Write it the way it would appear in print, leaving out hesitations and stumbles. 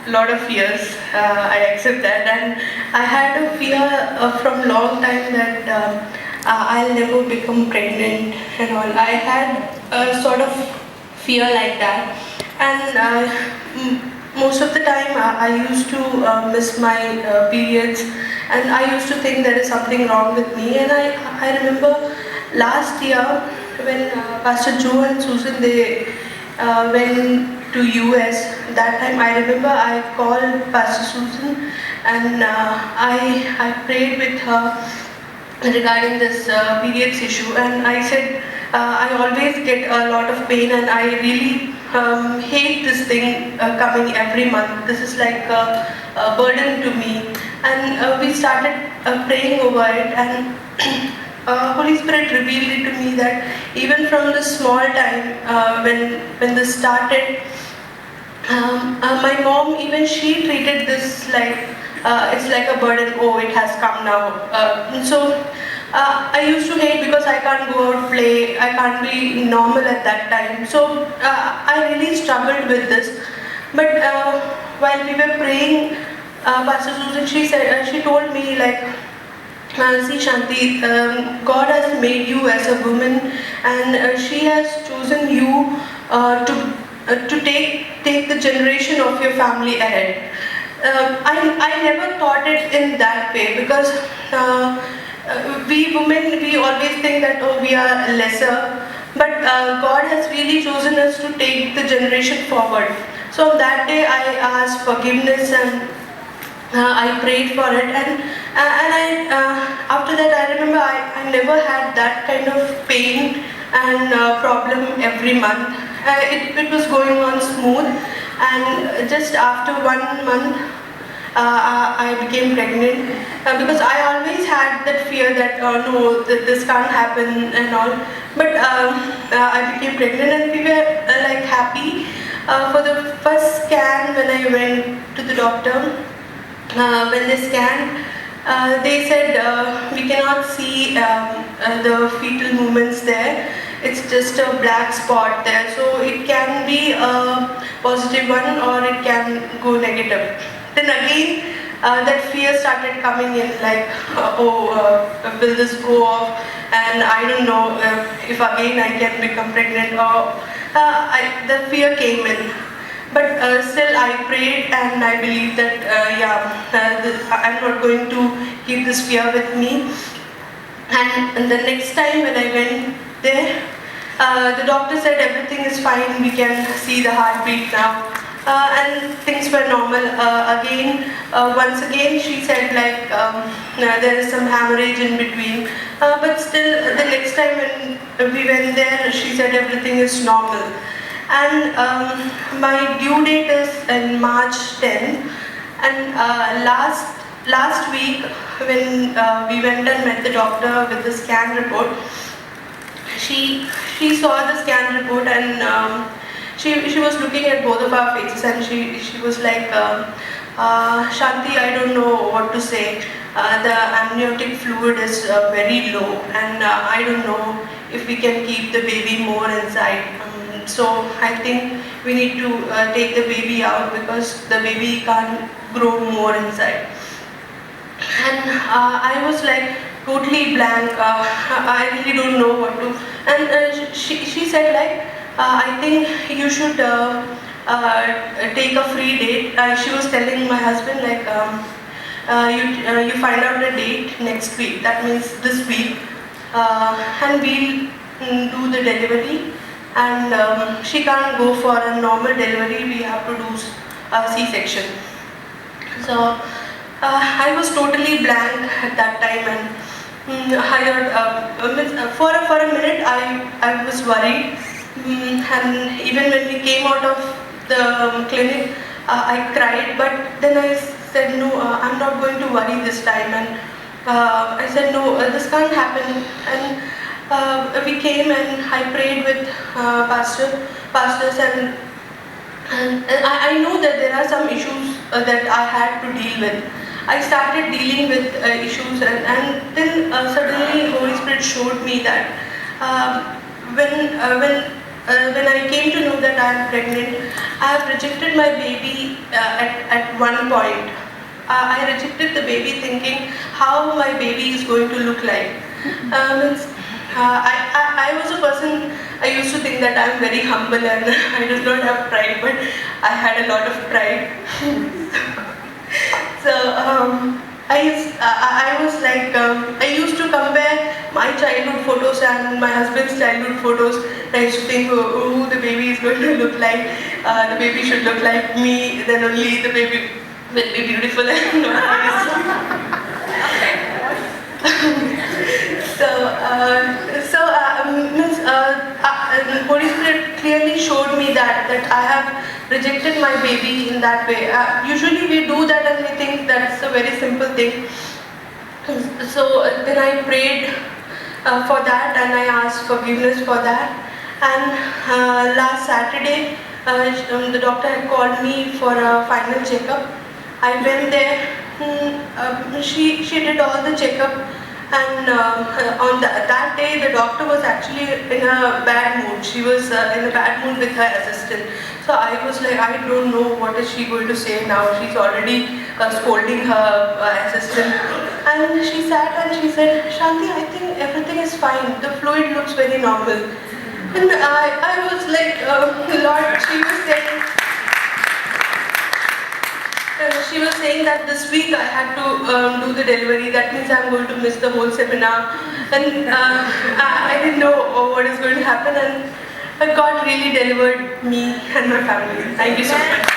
lot of fears. I accept that, and I had a fear from long time that I'll never become pregnant and all. I had a sort of fear like that, and most of the time I used to miss my periods, and I used to think there is something wrong with me. And I remember last year when Pastor Joe and Susan they went to US. That time I remember I called Pastor Susan, and I prayed with her regarding this periods issue, and I said I always get a lot of pain, and I really hate this thing coming every month. This is like a burden to me, and we started praying over it, and Holy Spirit revealed it to me that even from the small time when this started, my mom, even she treated this like it's like a burden. Oh, it has come now. I used to hate because I can't go out play. I can't be normal at that time. So I really struggled with this. But while we were praying, Pastor Susan, she said, she told me like, see Shanti, God has made you as a woman, and she has chosen you to take the generation of your family ahead. I never thought it in that way, because we women, we always think that oh, we are lesser, but God has really chosen us to take the generation forward. So on that day I asked forgiveness, and I prayed for it, and I after that I remember I never had that kind of pain and problem every month. It was going on smooth, and just after 1 month I became pregnant, because I always had that fear that no, this can't happen and all. But I became pregnant, and we were like happy. For the first scan, when I went to the doctor, when they scanned, they said we cannot see the fetal movements there. It's just a black spot there, so it can be a positive one or it can go negative. Then again, that fear started coming in, like, will this go off? And I don't know if again I can become pregnant, or the fear came in. But still I prayed, and I believe that I'm not going to keep this fear with me. And the next time when I went there, the doctor said everything is fine, we can see the heartbeat now. And things were normal. Once again she said like there is some hemorrhage in between. But still the next time when we went there, she said everything is normal. And my due date is in March 10th, and last week when we went and met the doctor with the scan report, she saw the scan report, and she was looking at both of our faces, and she was like, Shanti, I don't know what to say. The amniotic fluid is very low, and I don't know if we can keep the baby more inside. So I think we need to take the baby out, because the baby can't grow more inside. And I was like totally blank. I really don't know what to. And she said like, I think you should take a free date. She was telling my husband like, you find out a date next week. That means this week, and we'll do the delivery. And she can't go for a normal delivery, we have to do a C-section. So I was totally blank at that time, and for a minute I was worried. And even when we came out of the clinic, I cried, but then I said no, I'm not going to worry this time. And I said no, this can't happen. And we came, and I prayed with pastors, and I know that there are some issues that I had to deal with. I started dealing with issues, and then suddenly Holy Spirit showed me that when when I came to know that I am pregnant, I have rejected my baby at one point. I rejected the baby thinking how my baby is going to look like. I was a person, I used to think that I am very humble and I do not have pride, but I had a lot of pride. So I was like, I used to compare my childhood photos and my husband's childhood photos. I used to think, oh, the baby is going to look like, the baby should look like me, then only the baby will be beautiful and not nice. Holy Spirit clearly showed me that I have rejected my baby in that way. Usually we do that and we think that's a very simple thing. So then I prayed for that and I asked forgiveness for that. And last Saturday, the doctor had called me for a final checkup. I went there. She did all the checkup. And on that day, the doctor was actually in a bad mood. She was in a bad mood with her assistant. So I was like, I don't know what is she going to say now. She's already scolding her assistant. And she sat and she said, Shanti, I think everything is fine. The fluid looks very normal. And I was like, Lord, she was saying that this week I had to do the delivery. That means I'm going to miss the whole seminar. And I didn't know what is going to happen. And God really delivered me and my family. Thank you so much.